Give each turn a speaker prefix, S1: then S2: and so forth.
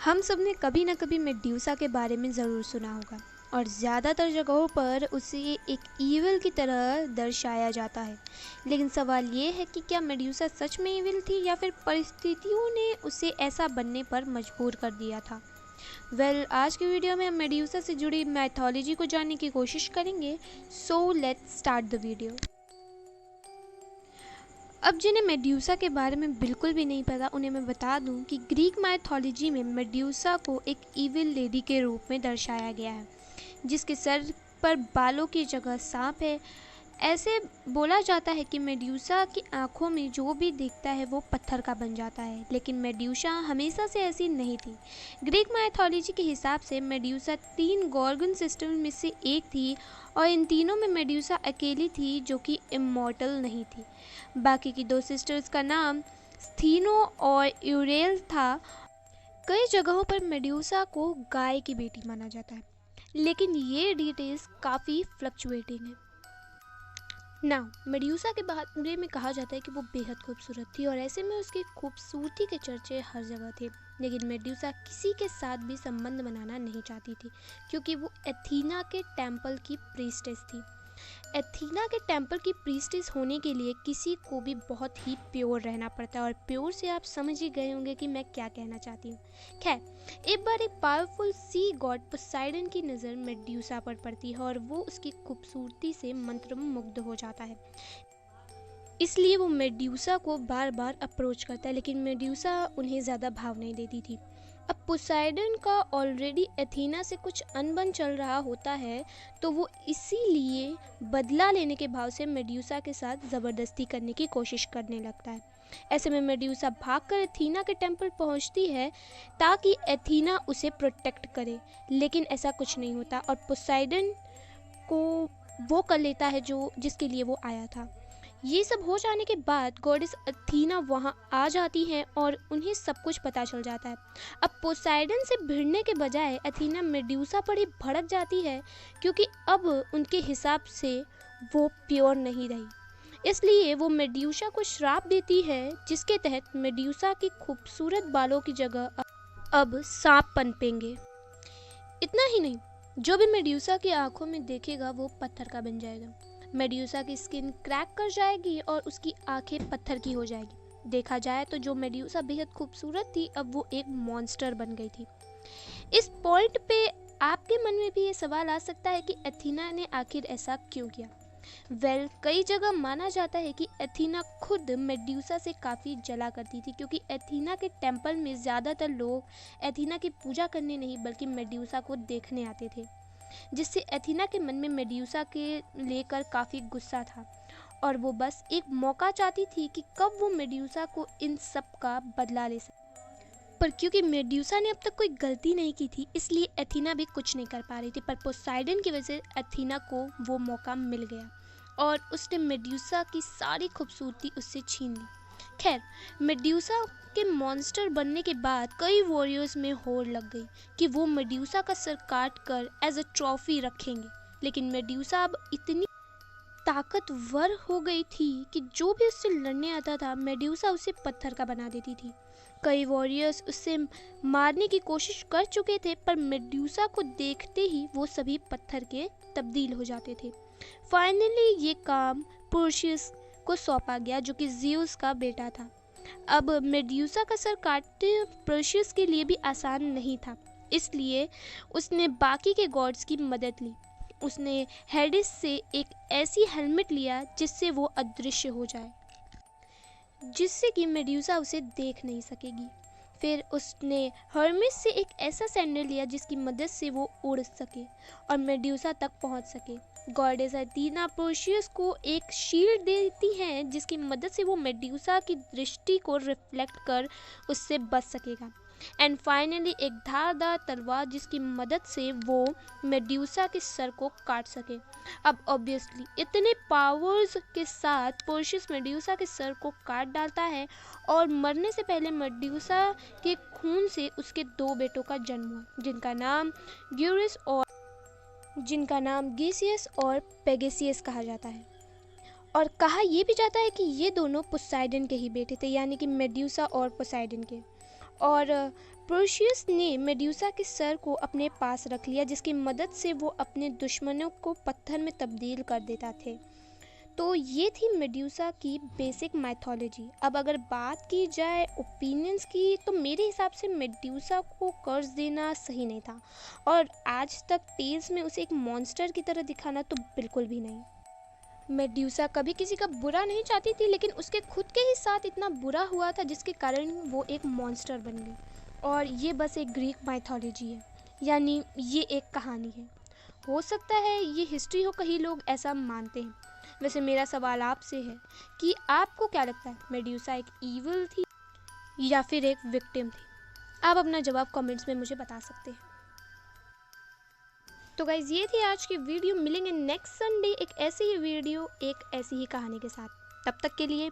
S1: हम सब ने कभी ना कभी मेड्यूसा के बारे में ज़रूर सुना होगा और ज़्यादातर जगहों पर उसे एक ईविल की तरह दर्शाया जाता है। लेकिन सवाल ये है कि क्या मेड्यूसा सच में ईविल थी या फिर परिस्थितियों ने उसे ऐसा बनने पर मजबूर कर दिया था। आज की वीडियो में हम मेड्यूसा से जुड़ी मैथोलॉजी को जानने की कोशिश करेंगे। So let's start the video. अब जिन्हें मेड्यूसा के बारे में बिल्कुल भी नहीं पता उन्हें मैं बता दूं कि ग्रीक माइथोलॉजी में मेड्यूसा को एक ईविल लेडी के रूप में दर्शाया गया है जिसके सर पर बालों की जगह सांप है। ऐसे बोला जाता है कि मेड्यूसा की आंखों में जो भी दिखता है वो पत्थर का बन जाता है, लेकिन मेड्यूसा हमेशा से ऐसी नहीं थी। ग्रीक माइथोलॉजी के हिसाब से मेड्यूसा 3 गॉर्गन सिस्टम में से एक थी और इन तीनों में मेड्यूसा अकेली थी जो कि इमॉर्टल नहीं थी। बाकी की 2 सिस्टर्स का नाम स्थीनो और यूरेल था। कई जगहों पर मेड्यूसा को गाय की बेटी माना जाता है, लेकिन ये डिटेल्स काफ़ी फ्लक्चुएटिंग है। मेड्यूसा के बारे में कहा जाता है कि वो बेहद खूबसूरत थी और ऐसे में उसकी खूबसूरती के चर्चे हर जगह थे। लेकिन मेड्यूसा किसी के साथ भी संबंध बनाना नहीं चाहती थी क्योंकि वो एथीना के टेम्पल की प्रीस्टेस थी। एथीना के टेम्पल की प्रीस्टेस होने के लिए किसी को भी बहुत ही प्योर रहना पड़ता है, और प्योर से आप समझ ही गए होंगे कि मैं क्या कहना चाहती हूँ। खैर, एक बार एक पावरफुल सी गॉड पोसाइडन की नज़र मेड्यूसा पर पड़ती है और वो उसकी खूबसूरती से मंत्रमुग्ध हो जाता है। इसलिए वो मेड्यूसा को बार बार अप्रोच करता है, लेकिन मेड्यूसा उन्हें ज़्यादा भाव नहीं देती थी। अब पोसाइडन का ऑलरेडी एथीना से कुछ अनबन चल रहा होता है, तो वो इसीलिए बदला लेने के भाव से मेड्यूसा के साथ ज़बरदस्ती करने की कोशिश करने लगता है। ऐसे में मेड्यूसा भागकर एथीना के टेम्पल पहुंचती है ताकि एथीना उसे प्रोटेक्ट करे, लेकिन ऐसा कुछ नहीं होता और पोसाइडन को वो कर लेता है जिसके लिए वो आया था। ये सब हो जाने के बाद गॉडेस एथीना वहाँ आ जाती हैं और उन्हें सब कुछ पता चल जाता है। अब पोसाइडन से भिड़ने के बजाय एथीना मेड्यूसा पर ही भड़क जाती है क्योंकि अब उनके हिसाब से वो प्योर नहीं रही। इसलिए वो मेड्यूसा को श्राप देती है जिसके तहत मेड्यूसा की खूबसूरत बालों की जगह अब सांप पनपेंगे। इतना ही नहीं, जो भी मेड्यूसा की आंखों में देखेगा वो पत्थर का बन जाएगा। मेड्यूसा की स्किन क्रैक कर जाएगी और उसकी आंखें पत्थर की हो जाएगी। देखा जाए तो जो मेड्यूसा बेहद खूबसूरत थी अब वो एक मॉन्स्टर बन गई थी। इस पॉइंट पे आपके मन में भी ये सवाल आ सकता है कि एथीना ने आखिर ऐसा क्यों किया। कई जगह माना जाता है कि एथीना खुद मेड्यूसा से काफ़ी जला करती थी क्योंकि एथीना के टेम्पल में ज़्यादातर लोग एथीना की पूजा करने नहीं बल्कि मेड्यूसा को देखने आते थे, जिससे एथीना के मन में मेड्यूसा के लेकर काफ़ी गुस्सा था और वो बस एक मौका चाहती थी कि कब वो मेड्यूसा को इन सब का बदला ले सके। पर क्योंकि मेड्यूसा ने अब तक कोई गलती नहीं की थी इसलिए एथीना भी कुछ नहीं कर पा रही थी, पर पोसाइडन की वजह से एथीना को वो मौका मिल गया और उसने मेड्यूसा की सारी खूबसूरती उससे छीन ली। खैर, मेड्यूसा के मॉन्स्टर बनने के बाद कई वॉरियर्स में होड़ लग गई कि वो मेड्यूसा का सर काट कर एज अ ट्रॉफी रखेंगे, लेकिन मेड्यूसा अब इतनी ताकतवर हो गई थी कि जो भी उससे लड़ने आता था मेड्यूसा उसे पत्थर का बना देती थी। कई वॉरियर्स उससे मारने की कोशिश कर चुके थे पर मेड्यूसा को देखते ही वो सभी पत्थर के तब्दील हो जाते थे। फाइनली ये काम पर्शियस को सौंपा गया जो कि ज़्यूस का बेटा था। अब मेड्यूसा का सर काटते पर्शियस के लिए भी आसान नहीं था, इसलिए उसने बाकी के गॉड्स की मदद ली। उसने हेडिस से एक ऐसी हेलमेट लिया जिससे वो अदृश्य हो जाए, जिससे कि मेड्यूसा उसे देख नहीं सकेगी। फिर उसने हर्मिस से एक ऐसा सैंडल लिया जिसकी मदद से वो उड़ सके और मेड्यूसा तक पहुंच सके। गॉडेस एथीना पर्शियस को एक शील्ड देती हैं जिसकी मदद से वो मेड्यूसा की दृष्टि को रिफ्लेक्ट कर उससे बच सकेगा। एंड फाइनली एक धारदार तलवार जिसकी मदद से वो मेड्यूसा के सर को काट सके। अब ऑब्वियसली इतने पावर्स के साथ पर्शियस मेड्यूसा के सर को काट डालता है और मरने से पहले मेड्यूसा के खून से उसके 2 बेटों का जन्म हुआ जिनका नाम गीसियस और पेगेसियस कहा जाता है। और कहा यह भी जाता है कि ये दोनों पोसाइडन के ही बेटे थे, यानी कि मेड्यूसा और पोसाइडन के। और पर्सियस ने मेड्यूसा के सर को अपने पास रख लिया, जिसकी मदद से वो अपने दुश्मनों को पत्थर में तब्दील कर देता थे। तो ये थी मेड्यूसा की बेसिक माइथोलॉजी। अब अगर बात की जाए ओपिनियंस की, तो मेरे हिसाब से मेड्यूसा को कर्ज देना सही नहीं था, और आज तक टेल्स में उसे एक मॉन्स्टर की तरह दिखाना तो बिल्कुल भी नहीं। मेड्यूसा कभी किसी का बुरा नहीं चाहती थी, लेकिन उसके खुद के ही साथ इतना बुरा हुआ था जिसके कारण वो एक मॉन्स्टर बन गई। और ये बस एक ग्रीक माइथोलॉजी है, यानी ये एक कहानी है। हो सकता है ये हिस्ट्री हो, कई लोग ऐसा मानते हैं। वैसे मेरा सवाल आपसे है कि आपको क्या लगता है, मेड्यूसा एक ईविल थी या फिर एक विक्टिम थी? आप अपना जवाब कमेंट्स में मुझे बता सकते हैं। तो गाइज़, ये थी आज की वीडियो। मिलेंगे नेक्स्ट संडे एक ऐसी ही वीडियो, एक ऐसी ही कहानी के साथ। तब तक के लिए